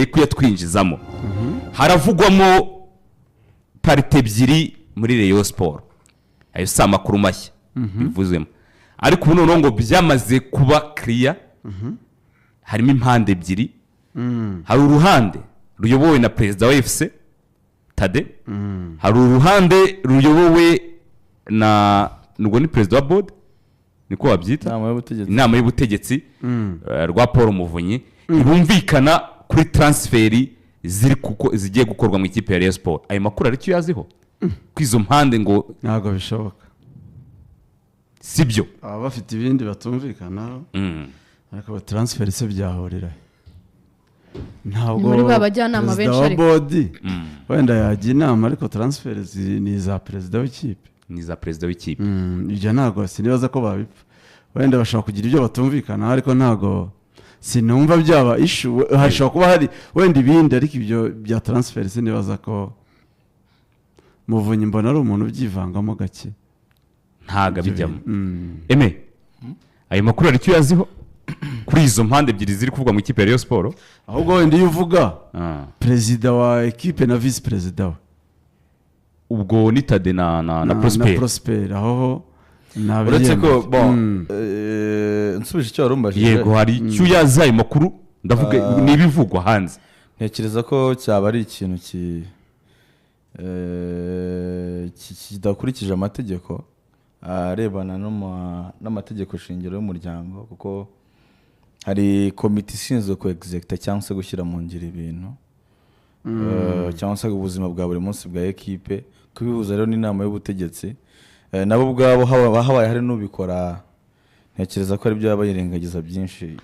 kuyatwinjizamo haravugwamo parite ebyiri muri Rayon Sport ayo si amakuru mashya bivuzwemo ariko ubu noneho ngo byamaze kuba clear harimo impande ebyiri hari uruhande ruyobowe na perezida wa FC Tade hari uruhande ruyobowe na ni perezida wa board niko wabyita inama y'ubutegetsi rwa Paul Muvunyi bumvikana kuri transferi zigiye gukorwa mu ikipe ya Rayon Sport ayo makuru ari cyo yaziho kwizo mpande ngo ntago bishoboka sibyo aba bafite ibindi batumvikana ariko transfer se byahorera ntabwo muri babajyanama benshi ariko body wenda yajya inama ariko transfer ni za perezida w'ikipe ibyo ntago sinibaza ko babipfa wenda bashaka kugira ibyo batumvikana ariko ntago sinumva byaba issue hashobora kuba hari wenda ibindi ariko ibyo bya transfer sinibaza ko Muvunyi mbona ari umuntu ubyivangamo gake ntaga bijyamo ayo makuru ari cyo yaziho kuri izo mpande ebyiri ziri kuvuga mu ikipe ya Rayon Sport ahubwo wenda iyo uvuga perezida wa equipe na vice perezida we ubwo ni Tade na Prosper aho uretse ko nsubije icyo warumbajije yego hari icyo yaza ayo makuru ndavuga nibivugwa hanze ntekereza ko cyaba ari ikintu kidakurikije amategeko arebana n'amategeko shingiro y'umuryango kuko hari komite ishinzwe ku executa cyangwa se gushyira mu ngiro ibintu cyangwa se ubuzima bwa buri munsi bwa ekipe kubihuza rero n'inama y'ubutegetsi nabo ubwabo habaye hari n'ubikora ntekereza ko ari byo bayirengagiza byinshi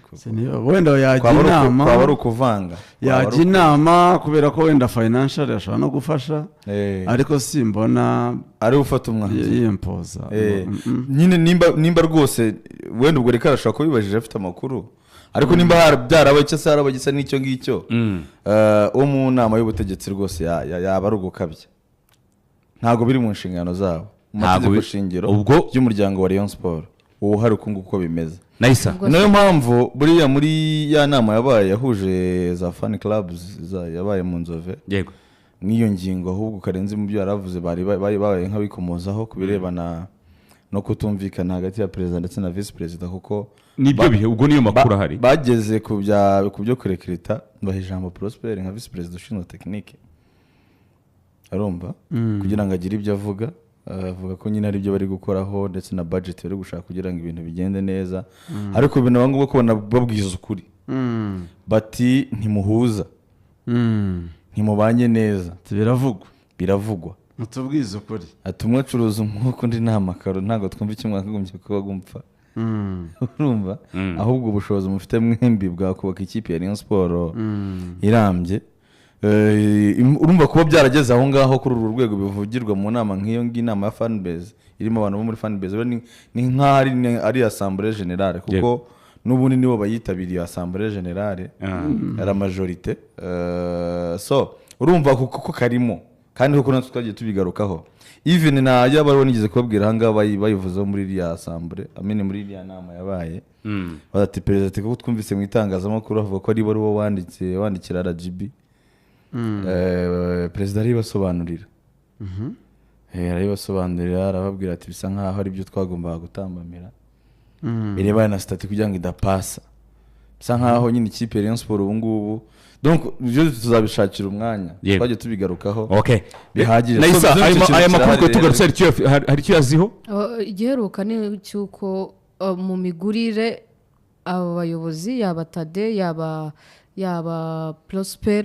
wenda yajya inama kwaba ari ukuvanga yajya inama kubera ko wenda financial yashobora no gufasha ariko simbona ari ufata umwanzuro yimpoza nyine nimba rwose wenda ubwo reka arashaka kubibajije afite amakuru ariko nimba byarabaye cyo se harabaye gisa n'icyo ngicyo uwo mu nama y'ubutegetsi rwose yaba ari ugukabya ntago biri mu nshingano zabo mu mategeko shingiro y'umuryango wa Rayon Sport ubu hari uko bimeze niyo mpamvu buriya muri ya nama yabaye yahuje za fan clubs yabaye mu Nzove yego n'iyo ngingo ahubwo karenze mu byo yaravuze babaye nk'abikomozaho kubirebana no kutumvikana hagati ya perezida ndetse na vice perezida kuko nibyo bihe ubwo niyo makuru ahari bageze ku byo kurekrita baha ijambo Prosper nka vice perezida ushinzwe technique arumva kugira ngo agire ibyo avuga ko nyine ari byo bari gukoraho ndetse na budget bari gushaka kugira ngo ibintu bigende neza ariko ibintu bangombwa ko babwiza ukuri bati ntimuhuza ntimubanye neza biravugwa mutubwiza ukuri atumwe acuruza umwuka undi nta makaro ntabwo twumva icyo mwakagombye kuba gupfa urumva ahubwo ubushobozi mufite mwembi bwa kubaka ikipe ya Rayon Sport irambye urumva kuba byarageze aho ngaho kuri uru rwego bivugirwa mu nama nk'iyo inama ya fan base irimo abantu bo muri fan base ni nk'aho ari assemblée générale kuko n'ubundi nibo bayitabiriye assemblée générale ari majorité so urumva kuko karimo kandi kuko natwe twagiye tubigarukaho even na yabaro nigeze kubabwira hanga bayivuzeho muri iriya assemblée amene muri iriya nama yabaye bati perezida kuko twumvise mu itangazamakuru avuga ko ari bo wandikira RGB perezida aribasobanurira arababwira ati bisa nkaho ari byo twagombaga gutambamira birebana na stati kugira ngo idapasa bisa nkaho nyine ikipe ya Rayon Sport ubu ngubu donc byo tuzabishakira umwanya twaje tubigarukaho bihagije aya makuru tugarutse hari icyo yaziho igiheruka ni cyuko mu migurire abayobozi yaba Tade yaba Prosper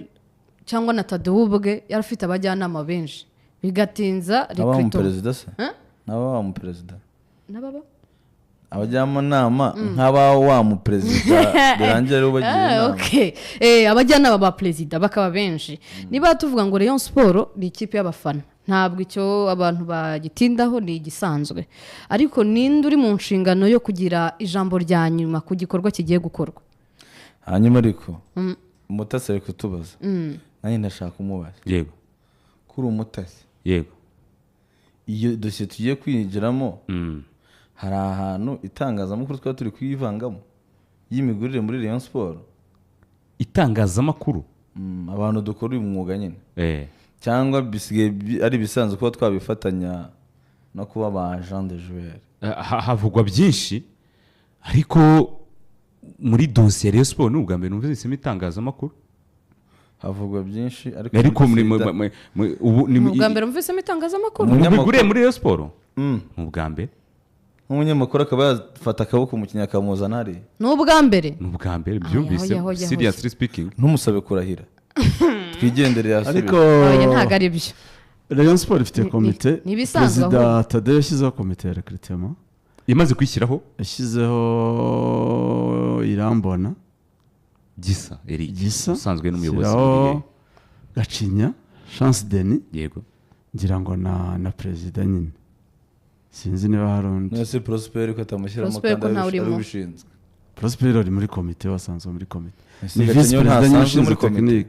cyangwa na Tade ubwe yarafite abajyanama benshi bigatinza recruitment perezida se naba mu perezida nababa abajyanama nk'aba wa mu perezida birangira rero bagiye abajyanama ba perezida bakaba benshi niba tuvuga ngo Rayon Sport ni ikipe y'abafana ntabwo icyo abantu bagitindaho ni igisanzwe ariko ninde uri mu nshingano yo kugira ijambo rya nyuma ku gikorwa kigiye gukorwa hanyuma ariko umutasi ari kutubaza nanjye ndashaka umubaza yego kuri umutasi yego iyo dosiye tugiye kwinjiramo hari ahantu itangazamakuru twaba turi kuyivangamo y'imigurire muri Rayon Sport itangazamakuru abantu dukora uyu mwuga nyine Eh. cyangwa bisigaye ari ibisanzwe kuba twabifatanya no kuba ba agent de joueur. Havugwa byinshi ariko muri dosiye ya Rayon Sport ni ubwa mbere numvise itangazamakuru. Havugwa byinshi ariko ubu ni ubwa mbere mvise itangazamakuru mugure muri Rayon Sport ni ubwa mbere nk'umunyamakuru akaba yafata akaboko umukinnyi akamuzana hari ni ubwa mbere byumvise seriously speaking ntumusabe kurahira twigendere yasubiye ariko ntabwo ari byo. Rayon Sport ifite komite perezida Tadeo yashyizeho komite ya recrutement imaze kwishyiraho yashyizeho Irambona Gisa usanzwe n'umuyobozi Gacinya Chance Denis yego ngira ngo na perezida nyine sinzi niba hari undi nese Prosper ko atamushyiramo kandi ari ubishinzwe. Prosper ari muri komite wasanzwe muri komite ni vice perezida nyine muri komite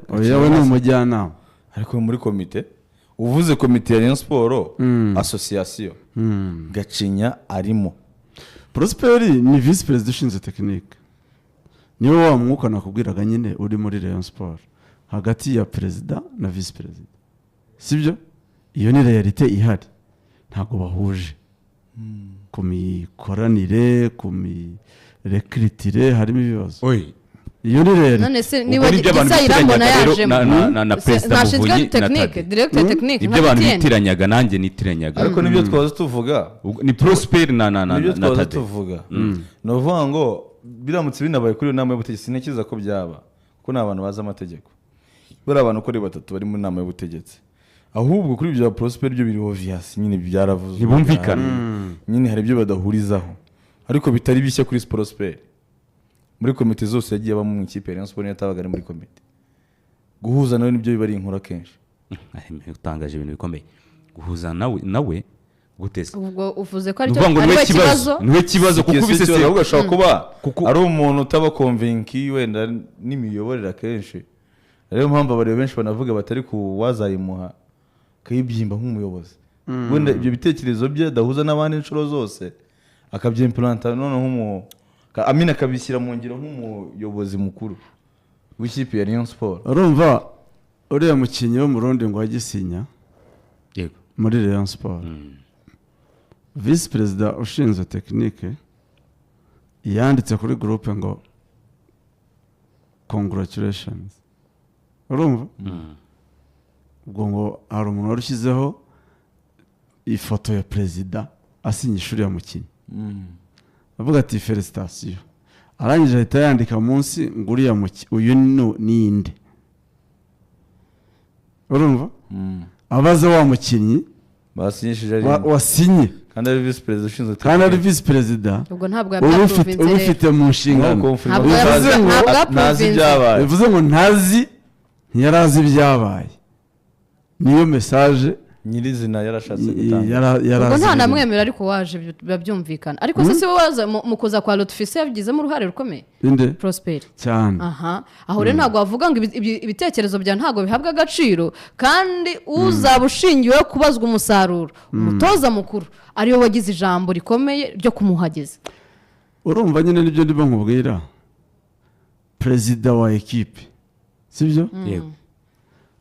oya ni umujyanama ariko muri komite uvuze komite ya Rayon Sport association Gacinya arimo. Prosper ni vice perezida ushinzwe tekinike niwe wa mwuka nakubwiraga nyine uri muri Rayon Sport hagati ya perezida na vice perezida sibyo iyo ni realite ihari ntabwo bahuje ku mikoranire ku mirekritire harimo ibibazo iyo ni realite none se niba Gisa Irambona yaje na perezida Muvunyi technique directeur technique ibyo abantu bitiranyaga nanjye nitiranyaga ariko nibyo twaza tuvuga ni Prosper na nibyo twaza tuvuga no vuga ngo biramutse binabaye kuri nama y'ubutegetsi ntekereza ko byaba kuko ni abantu bazi amategeko bari abantu uko ari batatu bari mu nama y'ubutegetsi ahubwo kuri ibyo Prosper byo biri obvious nyine byaravuze ntibumvikana nyine hari ibyo badahurizaho ariko bitari bishya kuri Prosper muri komite zose yagiye aba mu ikipe ya Rayon Sport yatabaga ari muri komite guhuza nawe nibyo bibari inkura kenshi utangaje ibintu bikomeye guhuza nawe gutese ubwo uvuze ko ari kibazo niwe kibazo kuko ubisese ahubwo ashaka kuba ari umuntu utaba convinki wenda n'imiyoborera kenshi rero mpamvu abari benshi banavuga batari ku wazayimuha kayibyimba nk'umuyobozi wenda ibyo bitekerezo bye dahuza n'abandi inshuro zose akabyimplanter none Amina akabishyira mu ngiro nk'umuyobozi mukuru w'ikipe ya Rayon Sport. Urumva uriya mukinnyi wo mu Rundi ngo agisinya yego muri Rayon Sport vice perezida ushinzwe tekinike yanditse kuri groupe ngo congratulations urumva ubwo ngo hari umuntu warushyizeho ifoto ya perezida asinya ishuri ya mukinnyi avuga ati felicitation arangije ahita yandika munsi ngo uriya uyu ni inde urumva abaza wa mukinnyi basinyishije wasinye kandi ari vice perezida ushinzwe kandi ari vice perezida ubwo ntabwo ubifite mu nshingano bivuze ngo ntazi ntiyarazi ibyabaye niyo message nyirizina yarashatse gutanga ubwo nta namwemera ariko waje biba byumvikana ariko se si wowe waza mu kuza kwa Lotfise yabigizemo uruhare rukomeye Prosper cyane aho rero ntabwo wavuga ngo ibitekerezo bya ntabwo bihabwa agaciro kandi uzaba ushingiweho kubazwa umusaruro umutoza mukuru ariwe wagize ijambo rikomeye ryo kumuhageza urumva nyine nibyo ndimo nkubwira perezida wa ekipe sibyo yego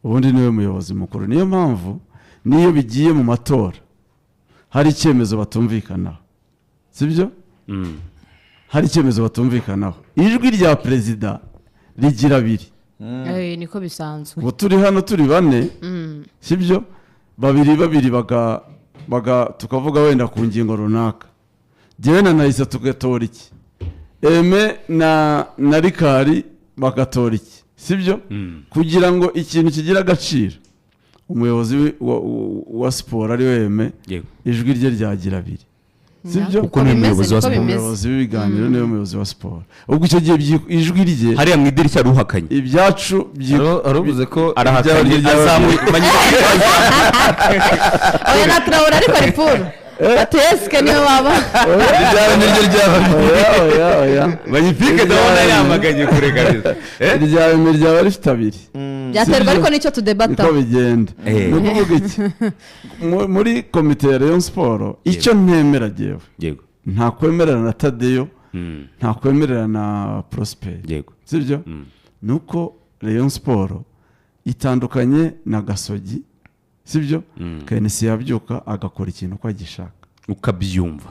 ubundi niwe muyobozi mukuru niyo mpamvu niyo bigiye mu matora hari icyemezo batumvikanaho sibyo hari icyemezo batumvikanaho ijwi rya perezida rigira abiri niko bisanzwe ubu turi hano turi bane sibyo babiri tukavuga wenda ku ngingo runaka jyewe na Nahise tugatora iki Eme na Rikari bagatora iki sibyo kugira ngo ikintu kigira agaciro umuyobozi wa siporo ari weme ijwi rye ryagira abiri sibyo kuko ni umuyobozi wa siporo umuyobozi w'ibiganiro niwe muyobozi wa siporo ubwo icyo gihe ijwi rye hariya mu idirishya ruhakanye ibyacu aravuze ko arahakanye azamuye oya naturabura ariko ari puru atesike niyo waba ibyawe niryo ryaba magnifique ndabona yamaganye kure kabisa iryawe miryawe rifite abiri byaterwa ariko nicyo tudebata niko bigenda ni ukuvuga iki muri komite ya Rayon Sport icyo ntemera jyewe nta kwemerera na Tadeo nta kwemerera na Prosper sibyo nuko Rayon Sport itandukanye na Gasogi sibyo KNC yabyuka agakora ikintu uko agishaka uko abyumva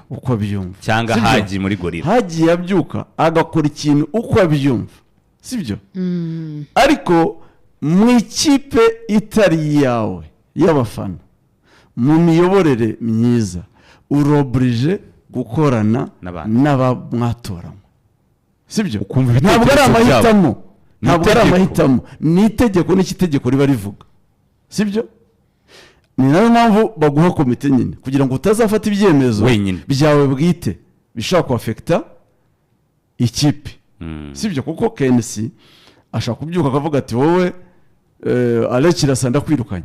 cyangwa Sibyo? hagiye muri gorira hagiye abyuka agakora ikintu uko abyumva sibyo ariko mu ikipe itari yawe y'abafana mu miyoborere myiza urobrije gukorana n'abamwatoramo sibyo ntabwo ari amahitamo ntabwo ari amahitamo ni itegeko n'ikitegeko riba rivuga sibyo ni nayo mpamvu baguha komite nyine kugira ngo utazafata ibyemezo byawe bwite bishobora kuafekita ikipe sibyo kuko KNC ashaka kubyuka akavuga ati wowe Alekirasa ndakwirukanye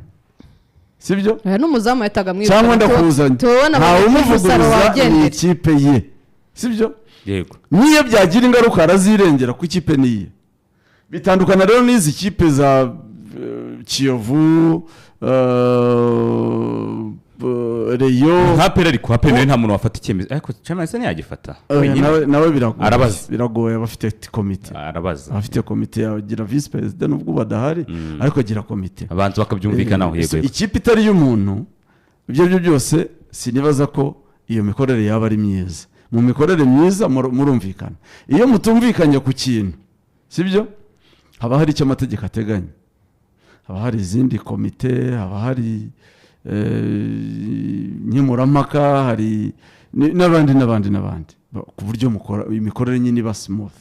sibyo n'umuzamu yahitaga mwirukanye cyangwa ndakuzanye ntawe umuvuguruza ni ikipe ye sibyo yego niyo byagira ingaruka arazirengera ku ikipe niye bitandukana rero n'izi kipe za Kiyovu Reyo nka pera ariko hapera nta muntu wafata icyemezo ariko cyane se ntiyagifata nawe biragoye abafite komite abafite komite yagira vice president nubwo badahari ariko agira komite abantu bakabyumvikanaho yego ikipe itari y'umuntu ibyo byose sinibaza ko iyo mikorere yaba ari myiza mu mikorere myiza murumvikana iyo mutumvikanye ku kintu sibyo haba hari icyo amategeko ateganya haba hari izindi komite haba hari nkemurampaka hari n'abandi ku buryo imikorere nyine iba smooth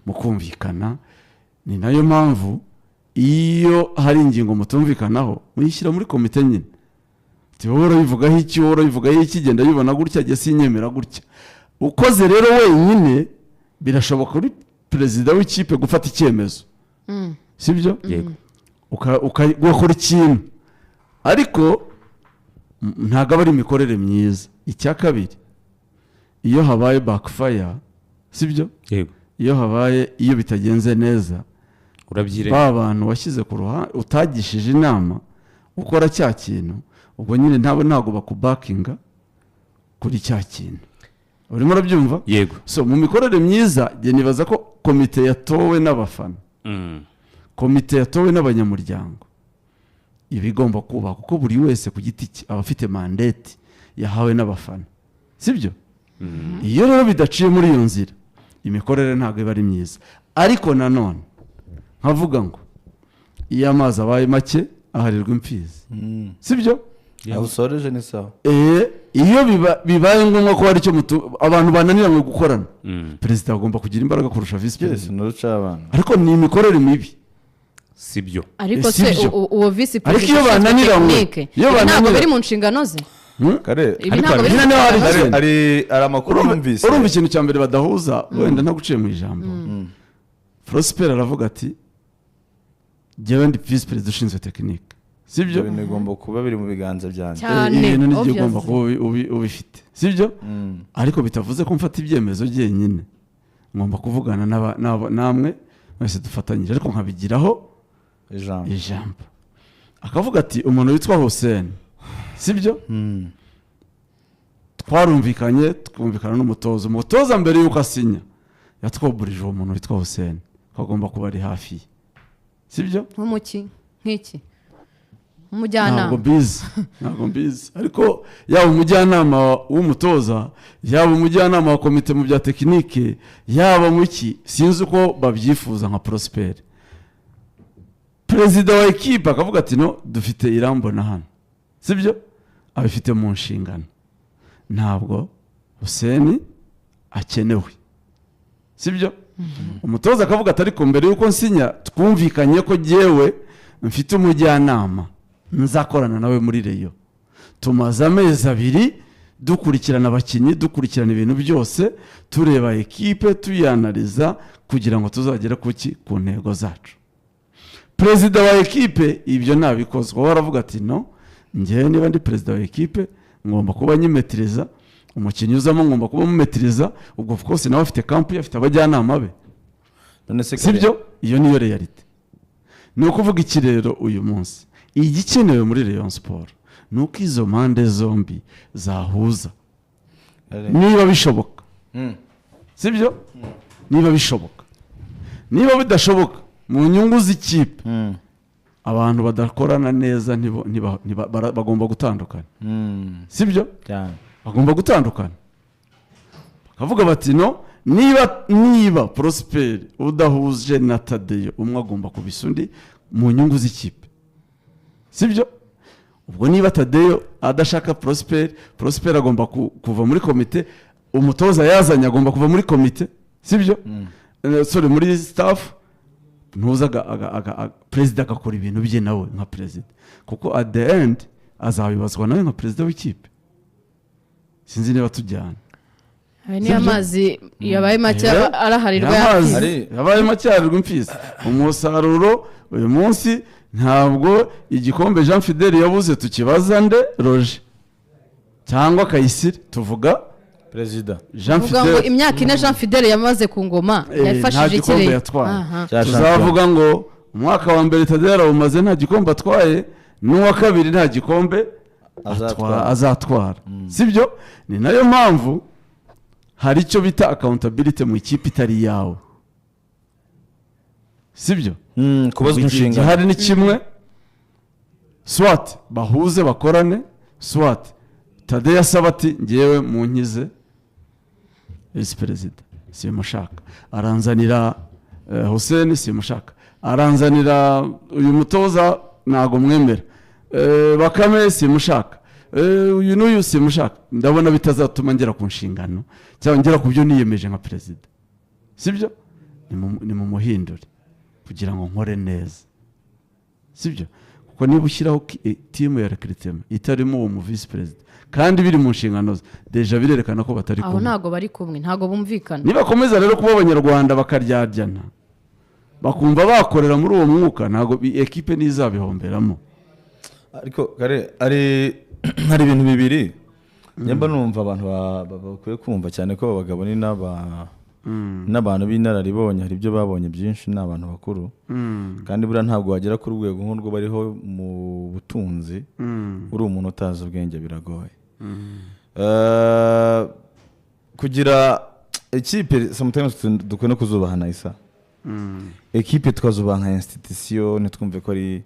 mukumvikana ni nayo mpamvu iyo hari ingingo mutumvikanaho muyishyira muri komite nyine wowe urabivugaho iki wowe urabivugaho iki genda bibona gutya jye sinyemera gutya ukoze rero wenyine birashoboka kuri perezida w'ikipe gufata icyemezo sibyo ugakora ikintu ariko ntabwo aba ari imikorere myiza icya kabiri iyo habaye backfire sibyo iyo bitagenze neza ba bantu washyize ku ruhande utagishije inama ukora cya kintu ubwo nyine ntabwo bakubakinga kuri cya kintu urimo urabyumva yego so mu mikorere myiza njye nibaza ko komite yatowe n'abafana komite yatowe n'abanyamuryango iba igomba kubaha kuko buri wese ku giti cye aba afite mandate yahawe n'abafana sibyo iyo rero bidaciye muri iyo nzira imikorere ntabwo iba ari myiza ariko nanone nkavuga ngo iyo amazi abaye make aharirwa imfizi sibyo usoreje ni sawa iyo bibaye ngombwa ko hari icyo abantu bananiranywe gukorana perezida agomba kugira imbaraga kurusha visi perezida ariko ni imikorere mibi sibyo ariko se uwo visi perezida ariko iyo bananiranywe ntabwo biri mu nshingano ze hari amakuru numvise urumva ikintu cya mbere badahuza wenda ntaguciye mu ijambo Prosper aravuga ati jyewe ndi visi perezida ushinzwe tekinike sibyo ibintu bigomba kuba biri mu biganza byanjye ibintu nibyo ugomba kuba ubifite sibyo ariko bitavuze ko mfata ibyemezo jyenyine ngomba kuvugana namwe mwese dufatanyije ariko nkabigiraho ijambo akavuga ati umuntu witwa Hussein sibyo twarumvikanye twumvikana n'umutoza umutoza mbere y'uko asinya yatwoburije uwo muntu witwa Hussein ko agomba kuba ari hafi ye sibyo nk'iki umujyanama ntabwo mbizi ariko yaba umujyanama w'umutoza yaba umujyanama wa komite mu bya tekinike yaba mu iki sinzi uko babyifuza nka Prosper perezida wa ekipe akavuga ati no dufite irambona hano sibyo abifite mu nshingano ntabwo Hussein akenewe sibyo umutoza akavuga ati ariko mbere y'uko nsinya twumvikanye ko jyewe mfite umujyanama nzakorana nawe muri Reyo tumaze amezi 2 dukurikirana abakinnyi dukurikirana ibintu byose tureba ekipe tuyanaliza kugira ngo tuzagere ku ntego zacu perezida wa ekipe ibyo nabikozwe waravuga ati no njyewe niba ndi perezida wa ekipe ngomba kuba nyimetiriza umukinnyi uzamo ngomba kuba mumetiriza ubwo of course nawe afite kampu afite abajyanama be sibyo iyo niyo reality ni ukuvuga iki rero uyu munsi igikenewe muri Rayon Sport ni uko izo mpande zombi zahuza niba bishoboka sibyo niba bishoboka niba bidashoboka mu nyungu z'ikipe abantu badakorana neza bagomba gutandukana sibyo bagomba gutandukana bakavuga bati no niba Prosper udahuje na Tadeyo umwe agomba kubisa undi mu nyungu z'ikipe sibyo ubwo niba Tadeyo adashaka Prosper agomba kuva muri komite umutoza yazanye agomba kuva muri komite sibyo sorry muri staff ntuza perezida agakora ibintu bye nawe nka perezida kuko at the end azabibazwa nawe nka perezida w'ikipe sinzi niba tujyana niyo amazi yabaye make araharirwa yabaye make araharirwa imfizi umusaruro uyu munsi ntabwo igikombe Jean Fidele yabuze tukibaza nde Roger cyangwa Kayisire tuvuga perezida Jean Fidele ngo imyaka ine Jean Fidele yamaze ku ngoma yafashije ikirere tuzavuga ngo umwaka wa mbere Tadera umaze nta gikombe atwaye n'uwa kabiri nta gikombe azatwara sibyo ni nayo mpamvu hari icyo bita accountability mu ikipe itari yawe sibyo kubazwa inshingano hari ni kimwe swat bahuze bakorane swat Tadeyo asaba ati ngewe mu nkize vice perezida simushaka aranzanira Hussein simushaka aranzanira uyu mutoza nago mwemera Bakame simushaka uyu n'uyu simushaka ndabona bitazatuma ngera ku nshingano cyangwa ngera ku byo niyemeje nka perezida sibyo ni mu muhindure kugira ngo nkore neza sibyo kuko niba ushyiraho timu ya recruitment itarimo uwo mu vice perezida kandi biri mu nshingano deja birerekana ko batari kumwe aho ntago bari kumwe ntago bumvikana nibakomeza rero kuba abanyarwanda bakaryaryana bakumva bakorera muri uwo mwuka ntago ekipe nizabihomberamo ariko kare hari ibintu bibiri nyamba numva abantu bakwiye kumva cyane ko abagabo ni n'abantu b'inararibonye hari ibyo babonye byinshi n'abantu bakuru kandi buriya ntabwo wagera ku rwego nk'urwo bariho mu butunzi uri umuntu utazi ubwenge biragoye kugira ekipe sometimes dukwiye no kuzubahana isa ekipe twazubaha nka institution ntitwumve ko ari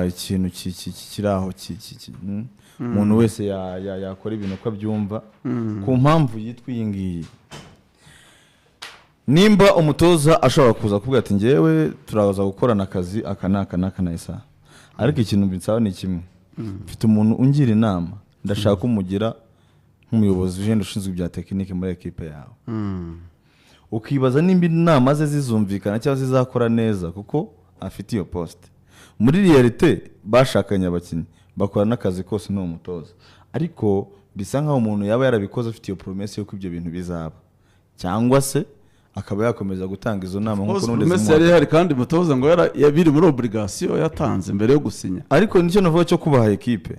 ikintu kiri aho umuntu wese yakora ibintu uko abyumva ku mpamvu yitwa iyi ngiyi nimba umutoza ashobora kuza kuvuga ati ngewe turaza gukorana akazi aka na isa ariko ikintu binsaba ni kimwe mfite umuntu ungira inama ndashaka kumugira nk'umuyobozi ugenda ushinzwe ibya tekinike muri ekipe yawe ukibaza nimba inama ze zizumvikana cyangwa zizakora neza kuko afite iyo poste muri realite bashakanye abakinnyi bakora n'akazi kose n'uwo mutoza ariko bisa nkaho umuntu yaba yarabikoze afite iyo promesse yuko ibyo bintu bizaba cyangwa se akaba yakomeza gutanga izo nama nk'uko n'undi promesse yari hari kandi mutoza ngo yabiri muri obligation yatanze mbere yo gusinya ariko nicyo navuga cyo kubaha ekipe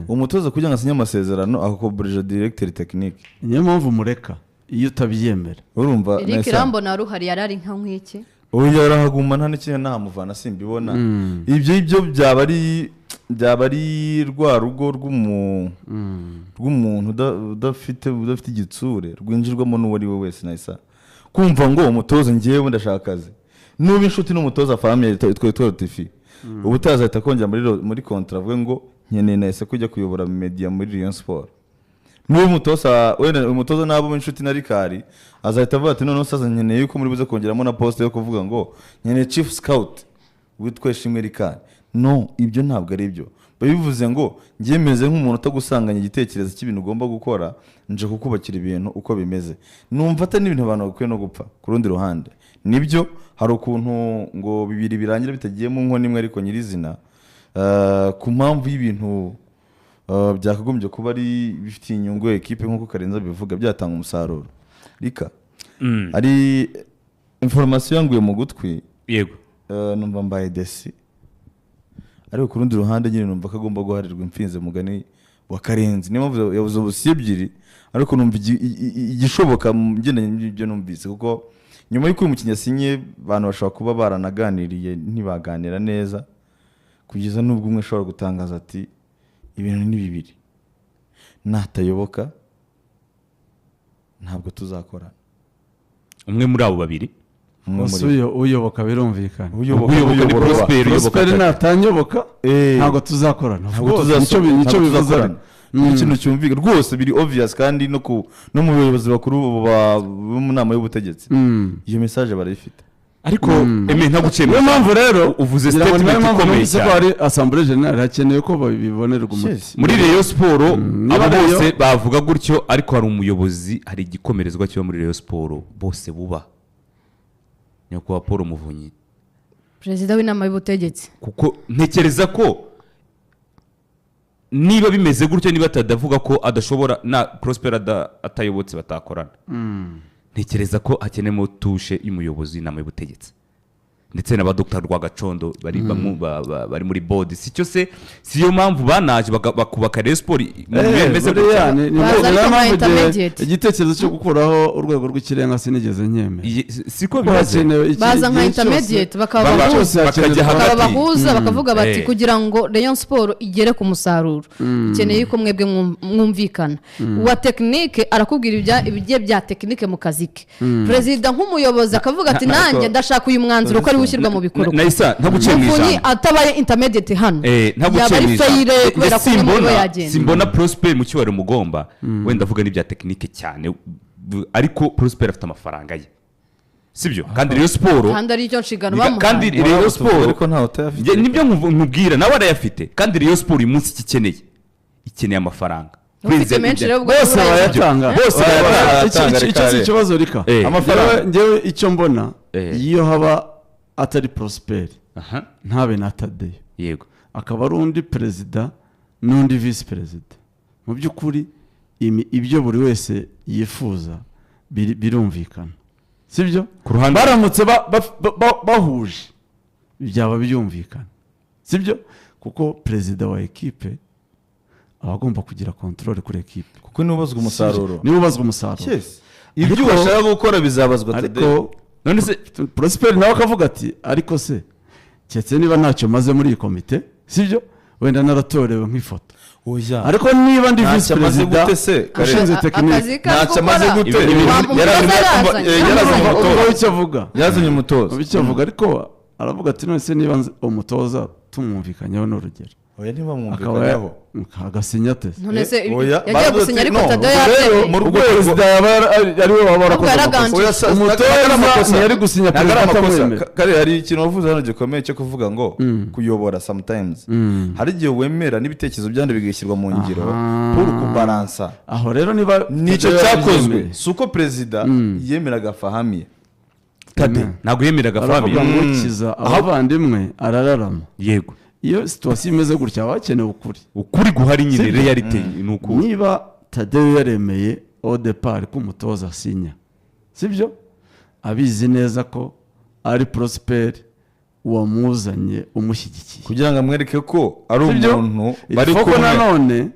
umutoza kugira ngo asinye amasezerano akakobrije directeur technique niyo mpamvu mureka iyo utabiyemera urumva Eric Rambo na Ruhari yarari nka nk'iki uyu yarahaguma nta n'ikintu ntamuvana simbibona ibyo byaba ari rwa rugo rw'umuntu udafite igitsure rwinjirwamo n'uwo ari we wese nahisa kumva ngo umutoza ngewe ndashaka akazi nuba inshuti n'umutoza famille twitwa Tifi ubu utazahita kongera muri kontra avuge ngo nkeneye nahise kujya kuyobora media muri Rayon Sport n'uwo umutoza nabo inshuti na Rikari azahita avuga ati none saza nkeneye yuko muri buze kongeramo na poste yo kuvuga ngo nkeneye chief scout witwa Shimwe Rikari no ibyo ntabwo ari byo bivuze ngo ngemeze nk'umuntu utagusanganya igitekerezo cy'ibintu ugomba gukora nje kukubakira ibintu uko bimeze numva ate n'ibintu abantu bakwiye no gupfa ku rundi ruhande nibyo hari ukuntu ngo bibiri birangira bitagiye mu nko nimwe ariko nyirizina ku mpamvu y'ibintu byakagombye kuba ari bifitiye inyungu ekipe nk'uko Karenza bivuga byatanga umusaruro rika ari information yanguye mu gutwi yego numva mbaye desi ariko ku rundi ruhande nyine numva ko agomba guharirwa imfinze mugani wa Karenzi niyo mpamvu yavuze ubusi ebyiri ariko numva igishoboka ngendanye n'ibyo numvise kuko nyuma y'uko uyu mukinnyi asinye abantu bashobora kuba baranaganiriye ntibaganira neza kugeza n'ubwo umwe ashobora gutangaza ati ibintu ni bibiri natayoboka ntabwo tuzakorana umwe muri abo babiri uyoboka birumvikana uyoboka ni Prosper natanyoboka ntabwo tuzakorana nicyo bivuze ikintu cyumvikana rwose biri obvious kandi no mu bayobozi bakuru bo mu nama y'ubutegetsi iyo message barayifite ariko nta gucemeza niyo mpamvu rero uvuze statement ikomeye cyane ari assemblée générale hakenewe ko bibonerwa umuti muri Rayon Sport abo bose bavuga gutyo ariko hari umuyobozi hari igikomerezwa cyo muri Rayon Sport bose buba nyakubahwa Paul Muvunyi perezida w'inama y'ubutegetsi kuko ntekereza ko niba bimeze gutyo niba atadavuga ko adashobora na Prosper atayobotse batakorana ntekereza ko hakenemo tushe y'umuyobozi w'inama y'ubutegetsi ndetse n'aba Dr Rwagacondo bari muri board sicyo se siyo mpamvu banaje bakubaka Rayon Sport meze igitekerezo cyo gukuraho urwego rw'ikirenga sinigeze nyemera siko bibaze baza nka intermediate bakabahuza bakavuga bati kugira ngo Rayon Sport igere ku musaruro ikeneye yuko mwebwe mwumvikana wa technique arakubwira ibijye bya technique mu kazike president nk'umuyobozi akavuga ati nanjye ndashaka uyu mwanzuro ko ari ushyirwa mu bikorwa nahisa ntagucemisha Muvunyi atabaye intermediate hano yaba ari faire kubera ko niba yagenda simbona Prosper mu cyubaro mugomba wenda avuga n'ibya technique cyane ariko Prosper afite amafaranga ye sibyo kandi Rayon Sport kandi ari cyo nshingano bamuha kandi Rayon Sport ariko ntaho utayafite nibyo nkubwira nawe arayafite kandi Rayon Sport uyu munsi ikeneye amafaranga bose bayatanga iki kibazo rika amafaranga ngewe icyo mbona iyo haba atari Prosper ntabe na Tadeyo yego akaba ari undi perezida n'undi vice perezida mu by'ukuri ibyo buri wese yifuza birumvikana sibyo baramutse bahuje byaba byumvikana sibyo kuko perezida wa ekipe abagomba kugira control kuri ekipe kuko nubazwa umusaruro ibyo bashaka gukora bizabazwa Tadeyo none se Prosper nawe akavuga ati ariko se cyetse niba ntacyo maze muri iyi komite sibyo wenda naratorewe nk'ifoto ariko niba ndi vice perezida ashinzwe tekinike ntacyo amaze gute yazanye umutoza icyo avuga ariko aravuga ati none se niba umutoza tumwumvikanyeho n'urugero oya niba mwumvikanyeho agasinya te none se yagiye gusinya ariko Tadeyo yabyemeye mu rwego perezida ari we waba warakoze umutoza yari gusinya perezida atamwemera kare hari ikintu wavuze hano gikomeye cyo kuvuga ngo kuyobora sometimes hari igihe wemera n'ibitekerezo byandi bigashyirwa mu ngiro pour kubalansa aho rero niba nicyo cyakozwe suko perezida yemeraga Fahamiye Tadeyo ntabwo yemeraga Fahamiye aravuga ngo kiza abavandimwe arararama yego iyo situation imeze gutya abakeneye ukuri guhari nyine reality nuko niba Tadeyo yaremeye au départ ko umutoza asinya sibyo abizi neza ko ari Prosper wamuzanye umushyigikiye kugira ngo amwereke ko ari umuntu bari kumwe nanone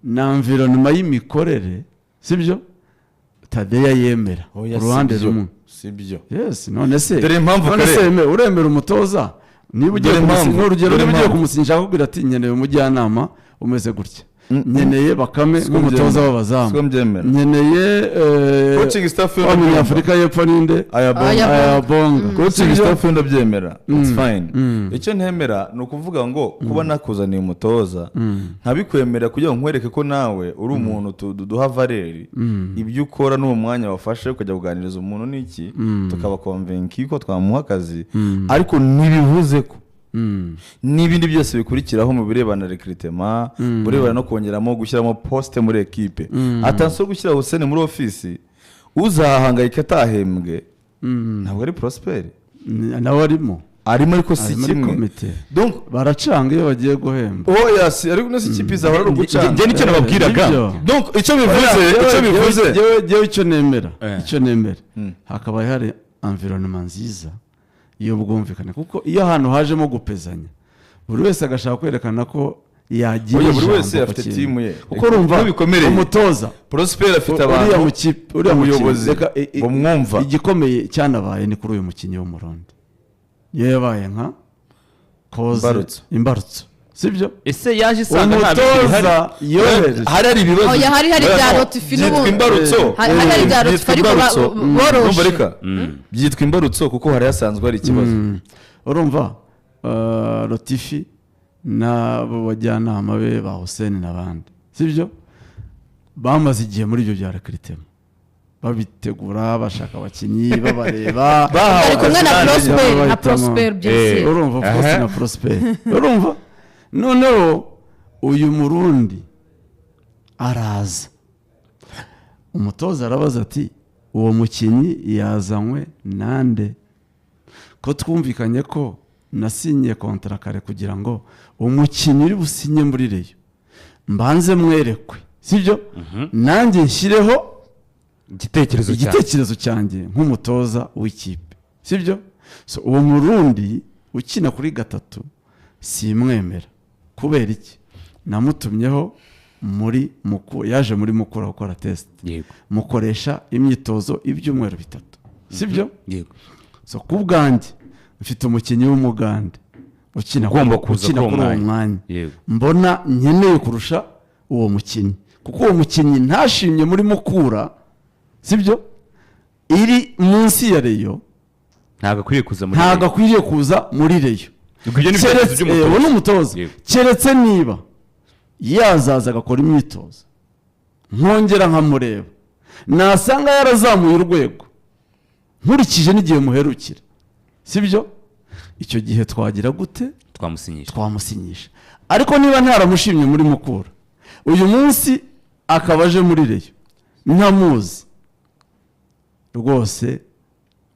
na environnement y'imikorere sibyo Tadeyo yemera uruhande rumwe sibyo yes none se dore impamvu uremera umutoza niba ugiye n'urugero niba ugiye kumusinyisha akubwira ati nkeneye umujyanama umeze gutya nkeneye Bakame nk'umutoza w'abazamu nkeneye coaching staff y'Afurika y'Epfo ninde Ayabonga coaching staff ndabyemera it's fine icyo ntemera ni ukuvuga ngo kuba nakuzaniye umutoza ntabikwemera kugira ngo nkwereke ko nawe uri umuntu duha valeri ibyo ukora n'uwo mwanya wafashe ukajya kuganiriza umuntu n'iki tukaba convince ko twamuha akazi ariko ntibivuze ko n'ibindi byose bikurikiraho mu birebana recruitment birebana no kongeramo gushyiramo poste muri equipe atanso gushyira Hussein muri office uzahangayika atahembwe ntabwo ari Prosper nawe arimo ariko si kimwe donc baracanga iyo bagiye guhemba yes ariko nasi ikipe izahora ari ugucanga njye nicyo nababwiraga donc icyo bivuze icyo nemera hakaba hari environnement nziza iyo bwumvikane kuko iyo ahantu hajemo gupezanya buri wese agashaka kwerekana ko yagira buri wese afite timu ye kuko urumva umutoza Prosper afite abantu uriya muyobozi bamwumva igikomeye cyanabaye ni kuri uyu mukinnyi w'umurundi iyo yabaye nka koza imbarutso sibyo ese yaje isanga nta umutoza yohereje hari ibibazo Oya, hari bya Rotifi byitwa n'ubundi. imbarutso Hari bya Rotifi ariko boroshe. Urumva reka byitwa imbarutso kuko hari hasanzwe hari ikibazo urumva Rotifi n'abo bajyanama be ba Hussein n'abandi sibyo bamaze igihe muri ibyo bya rekiritema babitegura bashaka abakinnyi babareba bari kumwe na Prosper na bahitamo. Prosper byose urumva Faustin na Prosper urumva noneho uyu murundi araza umutoza arabaza ati uwo mukinnyi yazanywe nande ko twumvikanye ko nasinyiye kontara kare kugira ngo umukinnyi uri businye muri reyo mbanze mwerekwe sibyo nanjye nshyireho igitekerezo cyanjye nk'umutoza w'ikipe sibyo uwo murundi ukina kuri gatatu simwemera kubera iki namutumyeho yaje muri mukura gukora tesite mukoresha imyitozo ibyumweru 3 sibyo ku bwanjye mfite umukinnyi w'umugande ukina kuri uwo mwanya mbona nkeneye kurusha uwo mukinnyi kuko uwo mukinnyi ntashimye muri mukura sibyo iri munsi ya reyo ntabwo akwiriye kuza muri reyo uwo ni umutoza keretse niba yazaza agakora imyitozo nkongera nkamureba nasanga yarazamuye urwego nkurikije n'igihe muherukira sibyo icyo gihe twagira gute twamusinyisha ariko niba ntaramushimye muri mukura uyu munsi akaba aje muri reyo ntamuzi rwose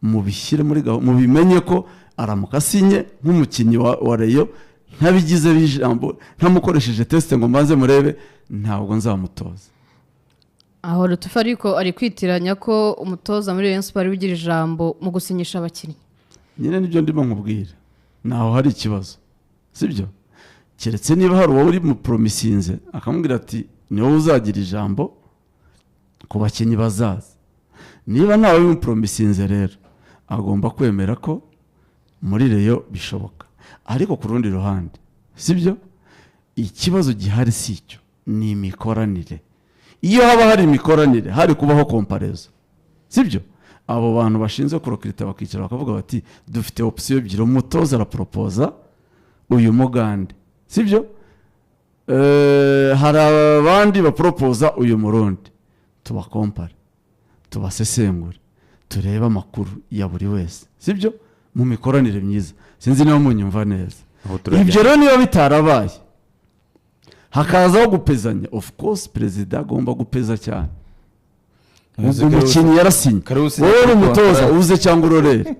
mubishyire muri gahunda mubimenye ko aramuka asinye nk'umukinnyi wa reyo ntabigize bijambo ntamukoresheje tesite ngo mbanze murebe ntabwo nzamutoza aho Rutufa ariko ari kwitiranya ko umutoza muri Rayon Sports bigira ijambo mu gusinyisha abakinnyi nyine nibyo ndimo nkubwira naho hari ikibazo sibyo keretse niba hari uwo uri mu promisinze akamubwira ati ni wowe uzagira ijambo ku bakinnyi bazaza niba ntawe mu promisinze rero agomba kwemera ko muri reyo bishoboka ariko ku rundi ruhande sibyo ikibazo gihari si icyo ni imikoranire iyo haba hari imikoranire hari kubaho komparezo sibyo abo bantu bashinzwe kurokirita bakicara bakavuga bati dufite opsiyo ebyiri umutoza araporopoza uyu mugande sibyo hari abandi baporopoza uyu murundi tubakompare tubasesengure turebe amakuru ya buri wese sibyo mu mikoranire myiza sinzi niba munyumva neza ibyo rero niba bitarabaye hakazaho gupezanya of course perezida agomba gupeza cyane umukinnyi yarasinye wowe uri umutoza uze cyangwa urorere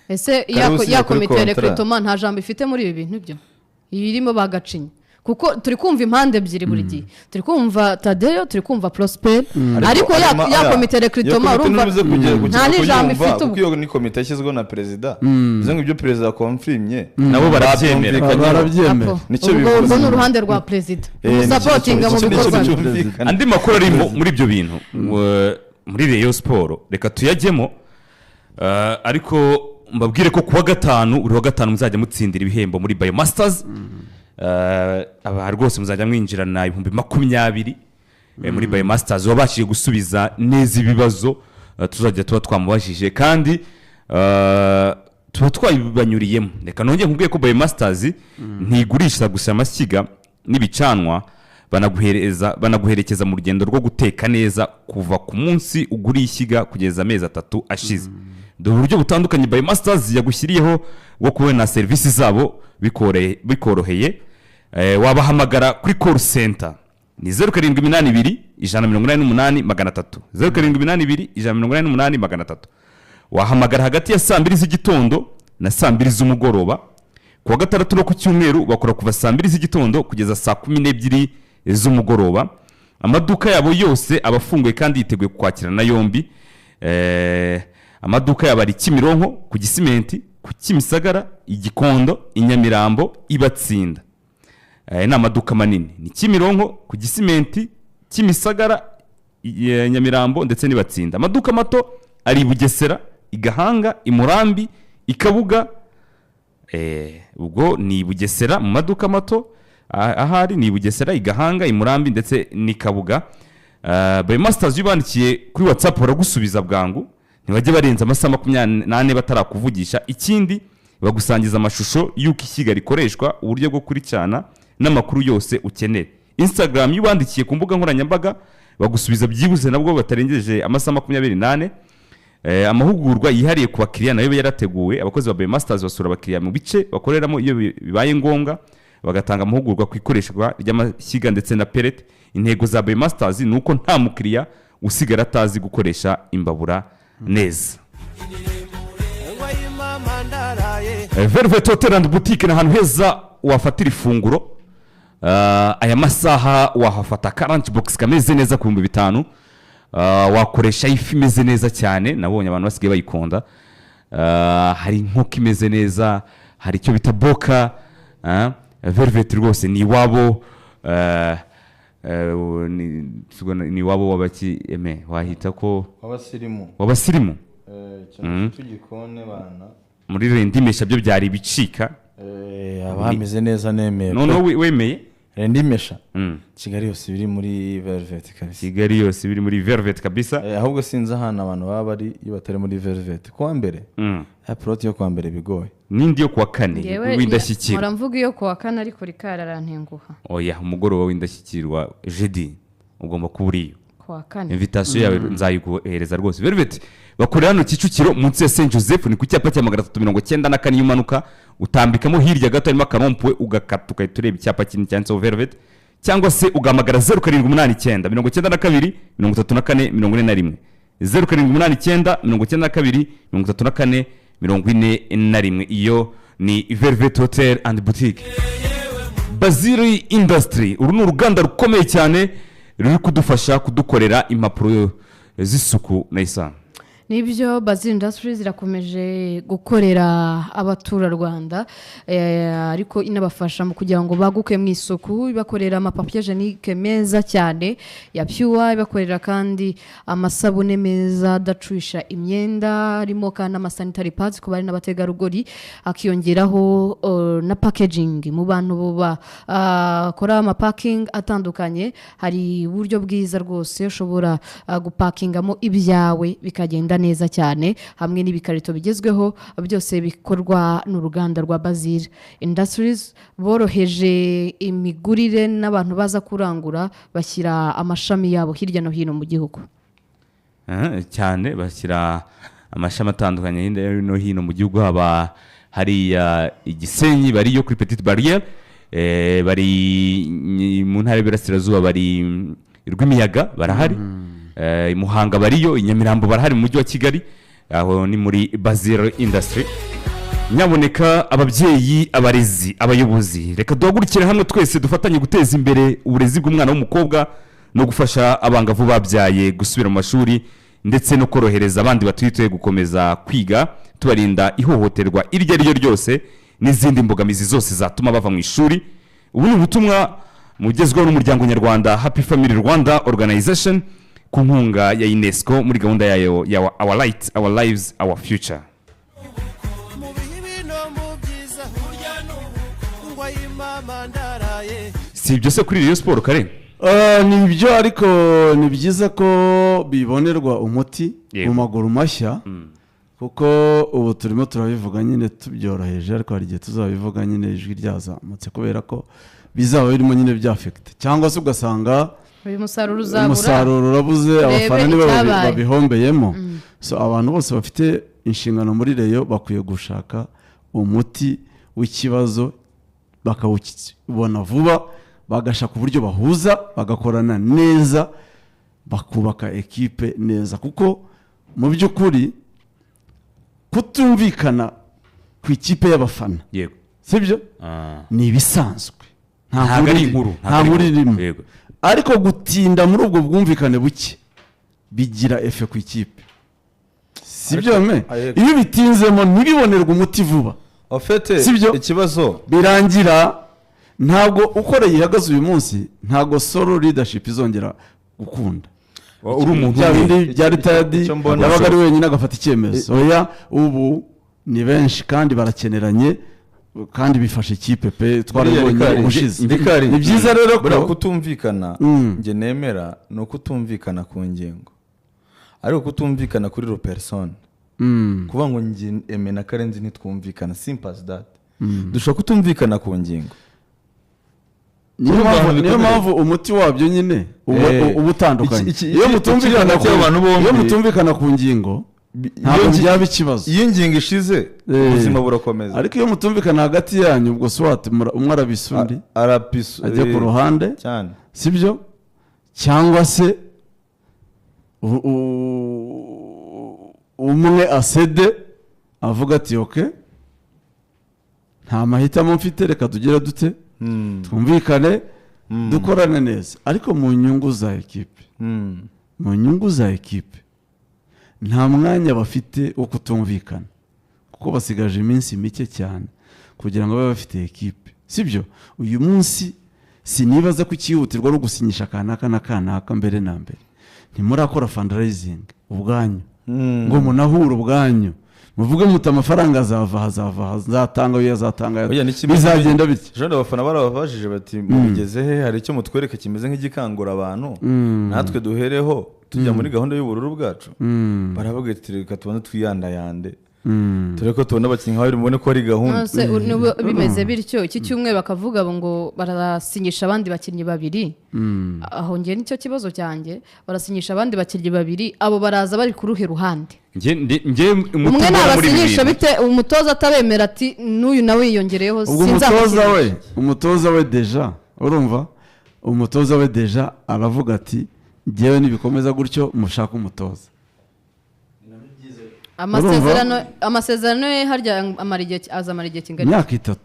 ese ya komite ya rekiritoma nta jambo ifite muri ibi bintu byo irimo bagacinya kuko turi kumva impande ebyiri buri gihe turi kumva Tadeyo turi kumva Prosper ariko ya komite rekiritoma urumva nta n'ijambo ifite kuko iyo ni komite yashyizweho na perezida bivuze ngo ibyo perezida akonfirimye nabo barabyemera nicyo bivuze ubwo ni uruhande rwa perezida umusapotinga mu bikorwa andi makuru arimo muri ibyo bintu muri Rayon Sports reka tuyajyemo ariko mbabwire ko kuwa gatanu buri wa gatanu muzajya mutsindira ibihembo muri Biomasters aba rwose muzajya mwinjirana 20,000 muri Biomasters wabashije gusubiza neza ibibazo tuzajya tuba twamubajije kandi tuba twabanyuriyemo reka nongeye nkubwiye ko Biomasters ntigurisha gusa amashyiga n'ibicanwa banaguherekeza mu rugendo rwo guteka neza kuva ku munsi uguriye ishyiga kugeza amezi 3 ashize dore uburyo butandukanye Biomasters yagushyiriyeho bwo kubona serivisi zabo bikoroheye wabahamagara kuri call center ni 0782 188 300 0782 188 300 wahamagara hagati ya 2:00 z'igitondo na 2:00 z'umugoroba kuwa gatandatu no ku cyumweru bakora kuva 2:00 z'igitondo kugeza 12:00 z'umugoroba amaduka yabo yose abafunguye kandi yiteguye kwakirana yombi amaduka yabo ari Kimironko ku Gisimenti ku Kimisagara Igikondo Inyamirambo Ibatsinda ni amaduka manini ni Kimironko ku Gisimenti Kimisagara Inyamirambo ndetse n'Ibatsinda amaduka mato ari Bugesera Igahanga Imurambi Ikabuga ubwo ni Bugesera mu maduka mato ahari ni Bugesera, Igahanga, Imurambi ndetse n'Ikabuga. Bay Masters yubandikiye kuri WhatsApp baragusubiza bwangu, ntibajye barenza amasaha 28 batarakuvugisha. Ikindi bagusangiza amashusho y'uko ishyiga rikoreshwa, uburyo bwo kuricana n'amakuru yose ukeneye. Instagram yubandikiye ku mbuga nkoranyambaga bagusubiza byibuze nabwo batarengeje amasaha 28. Amahugurwa yihariye ku bakiriya nayo yarateguwe. Abakozi ba Bay Masters basura abakiriya mu bice bakoreramo iyo bibaye ngombwa, bagatanga amahugurwa ku ikoreshwa ry'amashyiga ndetse na pellet. Intego za Bay Masters ni uko nta mukiriya usigara atazi gukoresha imbabura neza. Velvet Hotel and Boutique ni ahantu heza wafatira ifunguro. Aya masaha wahafata lunch box kameze neza ku 5,000. Wakoresha ifi imeze neza cyane, nabonye abantu basigaye bayikunda. Hari inkoko imeze neza, hari icyo bita boka. Velvet rwose ni wabo ni wabo wabaki wahita ko wabasirimu cyane tugikone bana muri rendimesha byo byari ibicika. Abameze neza nemeye none wemeye rendimesha Kigali yose biri muri Velvet kabisa. Kigali yose biri muri Velvet kabisa. Ahubwo sinza hana abantu baba bari iyo batari muri Velvet kwa mbere. Plot yo kwa mbere bigoye. Nindi yo kwa kane w'indashyikirwa. Muramvuga iyo kwa kane ariko rikararantenguha. Oya umugoroba w'indashyikirwa jeudi ugomba kuburiyo. Kwa kane. Invitation yawe nzayiguhereza rwose. Velvet bakorera hano Kicukiro munsi ya Saint Joseph, ni ku cyapa cya 394 y'umanuka, utambikamo hirya gato harimo akarompwe ugakata ukahita ureba icyapa kinini cyanditseho Velvet, cyangwa se ugahamagara 0789 92 34 41 0789 92 34 41. Iyo ni Velvet Hotel and Boutique. Baziri Industry, uru ni uruganda rukomeye cyane ruri kudufasha kudukorera impapuro z'isuku na isa. Nibyo Bazili Industries irakomeje gukorera abaturarwanda ariko inabafasha mu kugira ngo baguke mu isuku, bakorera amapapier hygienique meza cyane ya Pure, bakorera kandi amasabune meza adacuisha imyenda, harimo kandi amasanitary pads ku bari n'abategarugori, akiyongeraho na packaging mu bantu buba kora ama packing atandukanye. Hari uburyo bwiza rwose ushobora gupakingamo ibyawe bikagenda neza cyane, hamwe n'ibikarito bigezweho, byose bikorwa n'uruganda rwa Bazili Industries. Boroheje imigurire n'abantu baza kurangura, bashyira amashami yabo hirya no hino mu gihugu cyane, bashyira amashami atandukanye hirya no hino mu gihugu. Haba hari Igisenyi bari yo kuri Petite Barrière, bari mu ntara y'Iburasirazuba bari Rwimiyaga barahari, Muhanga bariyo, Inyamirambo barahari mu mujyi wa Kigali, aho ni muri Bazili Industry. Nyaboneka ababyeyi, abarezi, abayobozi, reka duhagurukire hamwe twese dufatanye guteza imbere uburezi bw'umwana w'umukobwa no gufasha abangavu babyaye gusubira mu mashuri, ndetse no korohereza abandi batwite gukomeza kwiga, tubarinda ihohoterwa iryo ari ryo ryose n'izindi mbogamizi zose zatuma bava mu ishuri. Ubu ni ubutumwa mugezweho n'umuryango nyarwanda Happy Family Rwanda Organization ku nkunga ya UNESCO muri gahunda yayo ya Our Light, Our Lives, Our Future. Si ibyo se kuri Rayon Sport kare? Ni ibyo, ariko ni byiza ko bibonerwa umuti mu maguru mashya, kuko ubu turimo turabivuga nyine tubyoroheje, ariko hari igihe tuzabivuga nyine ijwi ryazamutse kubera ko bizaba birimo nyine byafekite, cyangwa se ugasanga umusaruro urabuze, abafana nibo babihombeyemo. So abantu bose bafite inshingano muri Rayon bakwiye gushaka umuti w'ikibazo, bakawubona vuba, bagashaka uburyo bahuza, bagakorana neza, bakubaka ekipe neza, kuko mu by'ukuri kutumvikana ku ikipe y'abafana sibyo ni ibisanzwe, nta nkuru irimo, ariko gutinda muri ubwo bwumvikane buke bigira efe ku ikipe, sibyo? Iyo bitinzemo ntibibonerwe umuti vuba, sibyo? Ikibazo birangira ntabwo ukoreye ihagaze uyu munsi, ntabwo solo leadership izongera gukunda. Uri umuntu bya ritadi yabaga ari wenyine agafata icyemezo. Oya, ubu ni benshi kandi barakeneranye, kandi bifasha ikipe pe twarabonye ubushize Ndikari, ni byiza rero buriya ko kutumvikana njye nemera ni ukutumvikana ku ngingo ariko kutumvikana kuri ro person kuvuga ngo njye Aime na Karenzi ntitwumvikana simple as that dushobora kutumvikana ku ngingo niyo mpamvu umuti wabyo nyine uba utandukanye iyo mutumvikana ku ngingo ntabwo byaba ikibazo iyo ingingo ishize ubuzima burakomeza ariko iyo mutumvikana hagati yanyu ubwo swati umwe arabisa undi ajya ku ruhande sibyo cyangwa se umwe asede avuga ati oke nta mahitamo mfite reka tugire dute twumvikane dukorane neza ariko mu nyungu za ekipe nta mwanya bafite wo kutumvikana kuko basigaje iminsi mike cyane kugira ngo babe bafite ekipe sibyo uyu munsi sinibaza ko ikihutirwa no gusinyisha akanaka n'akanaka mbere na mbere ntimurakora fundraising ubwanyu ngo munahura ubwanyu muvuge muta amafaranga azatanga iyo azatanga bizagenda bityo jean abafana barababajije bati mubigeze he hari icyo mutwereka kimeze nk'igikangura abantu natwe duhereho tujya muri gahunda y'ubururu bwacu baravuga ati reka tubone twiyandayande turi ko tubona abakinnyi nk'abari mubone ko ari gahunda bimeze bityo iki cyumweru bakavuga ngo barasinyisha abandi bakinnyi babiri aho ngiye nicyo kibazo cyanjye barasinyisha abandi bakinnyi babiri abo baraza bari ku ruhe ruhande umwe nabasinyisha bite umutoza atabemera ati n'uyu nawe yiyongereyeho umutoza we deja urumva umutoza we deja aravuga ati ngewe nibikomeza gutyo mushaka umutoza amasezerano ye harya azamara igihe kingana imyaka 3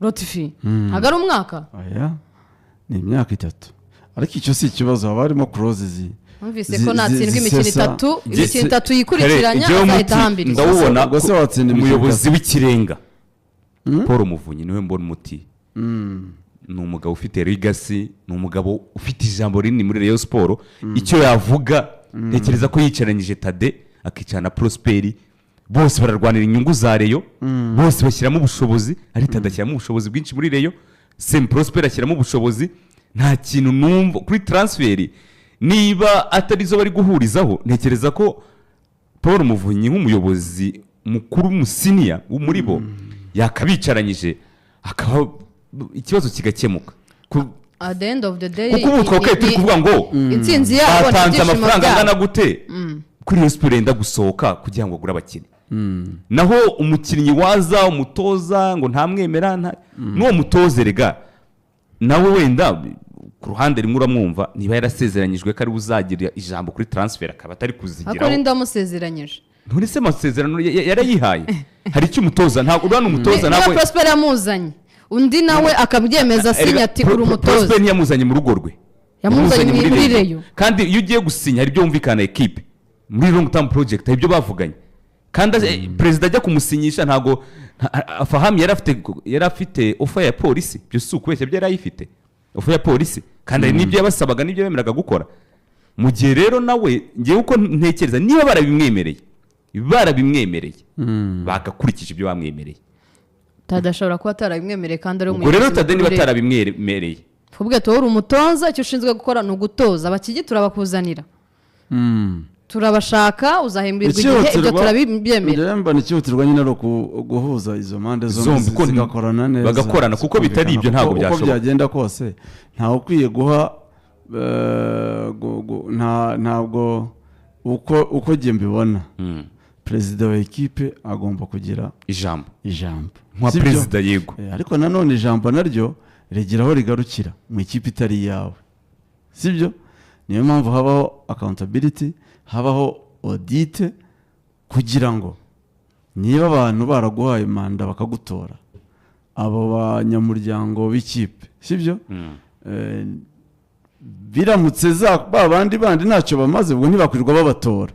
rotifi ntabwo ari umwaka ni imyaka 3 ariko icyo si ikibazo haba harimo clauses numvise ko natsindwa imikino 3 yikurikiranya azahita ahambiriza ndawubona umuyobozi w'ikirenga Paul Muvunyi niwe mbona umuti ni umugabo ufite legacy ni umugabo ufite ijambo rinini muri Rayon Sport icyo yavuga ntekereza ko yicaranyije Tade akicana Prosperi bose bararwanira inyungu za Rayon bose bashyiramo ubushobozi ari Tade ashyiramo ubushobozi bwinshi muri Rayon Sem Prosperi ashyiramo ubushobozi nta kintu numva kuri transferi niba atarizo bari guhurizaho ntekereza ko Paul Muvunyi nk'umuyobozi mukuru musiniya muri bo yakabicaranyije akaba ikibazo kigakemuka at the end of the day kuko ubu twakwiye turi kuvuga ngo intsinzi yabo batanze amafaranga angana gute kuri Rayon Sport yenda gusohoka kugira ngo agure abakinnyi naho umukinnyi waza umutoza ngo ntamwemera n'uwo mutoze rega nawe wenda ku ruhande rimwe uramwumva niba yarasezeranyijwe ko ari uzagira ijambo kuri transfer akaba atari kuzigiraho ariko ninda musezeranyije none se amasezerano yarayihaye hari icyo umutoza ntabwo urana umutoza nawe Prosper yamuzanye undi nawe akabyemeza asinya ati uri umutoza Prosper ntiyamuzanye mu rugo rwe yamuzanye muri Rayon kandi iyo ugiye gusinya hari ibyo wumvikana equipe muri long term project hari ibyo bavuganye kandi president ajya kumusinyisha ntago Fahami yari afite offer ya polisi byo si ukubeshya byari ayifite offer ya polisi kandi n'ibyo yabasabaga n'ibyo bemeraga gukora mu gihe rero nawe ngiye uko ntekereza niba barabimwemereye bagakurikije ibyo bamwemereye tadashobora kuba atarabimwemereye kandi ari umuyobozi rero Tade niba atarabimwemereye twebwe tuba umutoza icyo ushinzwe gukora ni ugutoza abakigi turabakuzanira turabashaka uzahemberwa igihe ibyo turabibyemera mba n'ikihutirwa nyine ari guhuza izo mpande zombi zigakorana neza bagakorana kuko bitari ibyo ntabwo byashoboka uko byagenda kose ntawe ukwiye guha ntabwo uko njye mbibona perezida wa ekipe agomba kugira ijambo nka perezida yego ariko nanone ijambo naryo rigira aho rigarukira mu ikipe itari iyawe sibyo niyo mpamvu habaho accountability habaho audit kugira ngo niba abantu baraguhaye manda bakagutora abo banyamuryango b'ikipe sibyo biramutse bandi ntacyo bamaze ubwo ntibakwirirwa babatora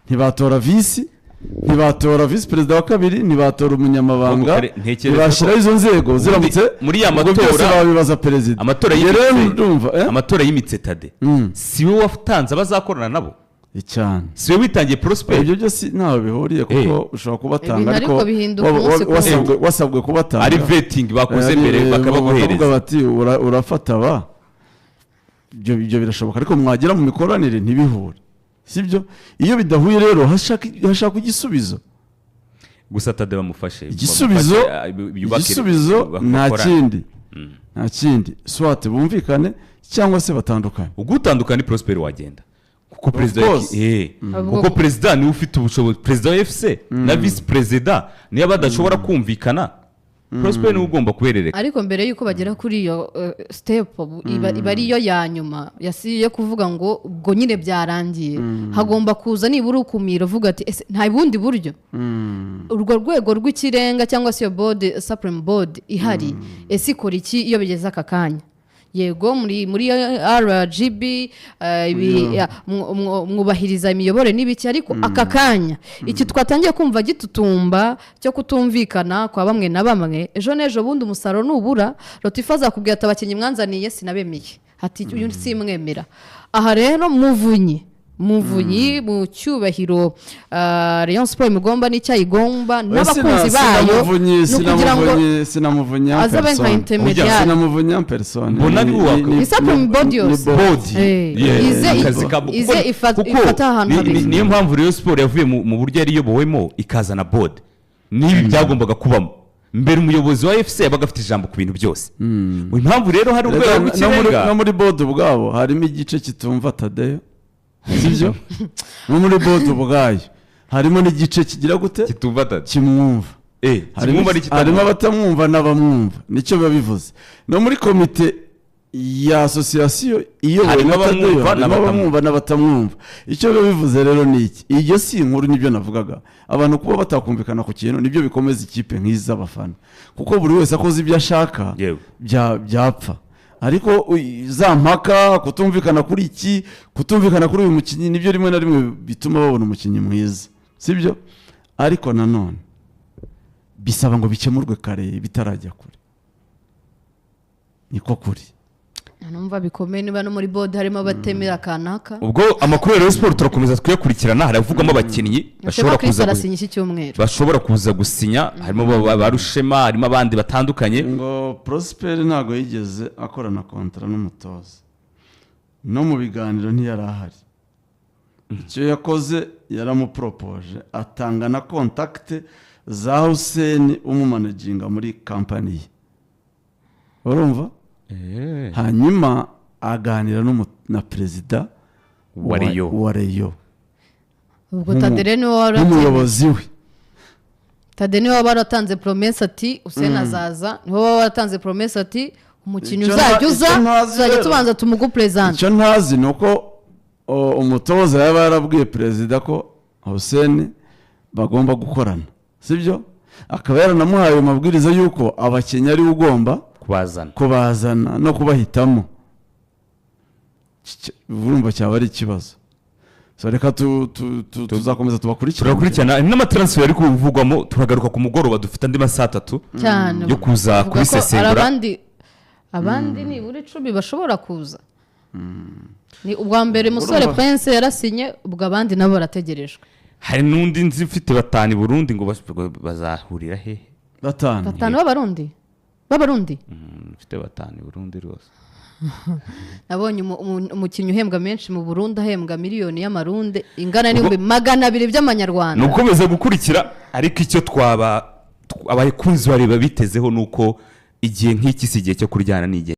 ntibatora visi perezida wa kabiri ntibatora umunyamabanga ntibashyiraho izo nzego ziramutse muri ya matora babibaza perezida amatora y'imitse Tade si we watanze abazakorana nabo cyane si we witangiye Prosper. ibyo byose ntaho bihuriye kuko ushobora kubatanga Ibintu ariko bihinduka umunsi ku wasabwe wasabwe kubatanga ari vetting bakoze mbere bakabaguhereza bavuga bati urafata aba ibyo birashoboka ariko mwagera mu mikoranire ntibihure sibyo iyo bidahuye rero hashaka igisubizo gusa Tade bamufashe igisubizo nta kindi swate bumvikane cyangwa se batandukanye ugutandukana Prosper wagenda kuko perezida niwe ufite ubushobozi perezida wa FC na vice perezida niyo badashobora kumvikana Prosper niwe ugomba kuberereka ariko mbere yuko bagera kuri iyo step iba ariyo ya nyuma yo kuvuga ngo ubwo nyine byarangiye hagomba kuza nibura ukumira uvuga ati nta bundi buryo urwo rwego rw'ikirenga cyangwa se iyo board supreme board ihari ikora iki iyo bigeze aka kanya yego muri RGB mwubahiriza imiyoborere n'ibiki ariko aka kanya iki twatangiye kumva gitutumba cyo kutumvikana kwa bamwe na bamwe ejo n'ejo bundi umusaruro nubura Rotifa azakubwira ati abakinnyi mwanzaniye sinabemeye ati uyu simwemera aha rero muvunyi mu cyubahiro Rayon Sport mugomba n'icyayigomba n'abakunzi bayo sinamuvunya azabe nka intermediate sinamuvunya person mbona ni wako isaprim body ize ifata ahantu habiri niyo mpamvu Rayon Sport yavuye mu buryo yari yobowemo ikazana board nibi byagombaga kubamo mbere umuyobozi wa FC yabaga afite ijambo ku bintu byose impamvu rero hari urwego rw'ikirenga no muri board ubwabo harimo igice kitumva Tadeyo sibyo no muri board ubwayo harimo n'igice kigira gute kitumva Tadeyo kimwumva harimo abatamwumva n'abamwumva nicyo biba bivuze no muri komite ya association iyobowe n'abamwumva n'abatamwumva icyo biba bivuze rero ni iki iryo si inkuru nibyo navugaga abantu kuba batakumvikana ku kintu nibyo bikomeza ikipe nk'iza abafana kuko buri wese akoze ibyo ashaka byapfa ariko za mpaka kutumvikana kuri iki kutumvikana kuri uyu mukinnyi nibyo rimwe na rimwe bituma babona umukinnyi mwiza sibyo ariko nanone bisaba ngo bikemurwe kare bitarajya kure niko kuri numva bikomeye niba no muri board harimo abatemera kanaka ubwo amakuru ya Rayon Sport turakomeza twiyakurikirana haravugamo abakinnyi bashobora kuza gusinya harimo barushema harimo abandi batandukanye ngo Prosper ntago yigeze akorana kontra n'umutoza no mu biganiro ntiyari ahari icyo yakoze yaramupropoje atanga na contact za Hussein umumanaginga muri company urumva hanyuma aganira na perezida wa Rayon ubwo Tadere niwe n'umuyobozi we Tadere niwe waratanze promesse ati Usena azaza niwe waratanze promesse ati umukinnyi uzajya tubanza tumugupresent icyo ntazi nuko umutoza yaba yarabwiye perezida ko Hussein bagomba gukorana sibyo akaba yaranamuhaye amabwiriza yuko abakinnyi ari ugomba kubazana no kubahitamo urumva cyaba ari ikibazo so reka tuzakomeza turakurikirana n'amatransfer ari kuvugwamo turagaruka ku mugoroba dufite andi masaha 3 yo kuza kuri sesengura abandi ni buri 10 bashobora kuza ni ubwa mbere musore Prince yarasinye ubwo abandi nabo barategerejwe hari n'undi nzi ufite batani Burundi ngo bazahurira hehe batanu b'abarundi ufite batani Burundi rwose nabonye umukinnyi uhembwa menshi mu Burundi ahembwa miliyoni y'amarundi ingana n'ibihumbi 200 by'amanyarwanda nukomeza gukurikira ariko icyo abakunzi bareba bitezeho nuko igihe nk'iki si igihe cyo kuryana n'igihe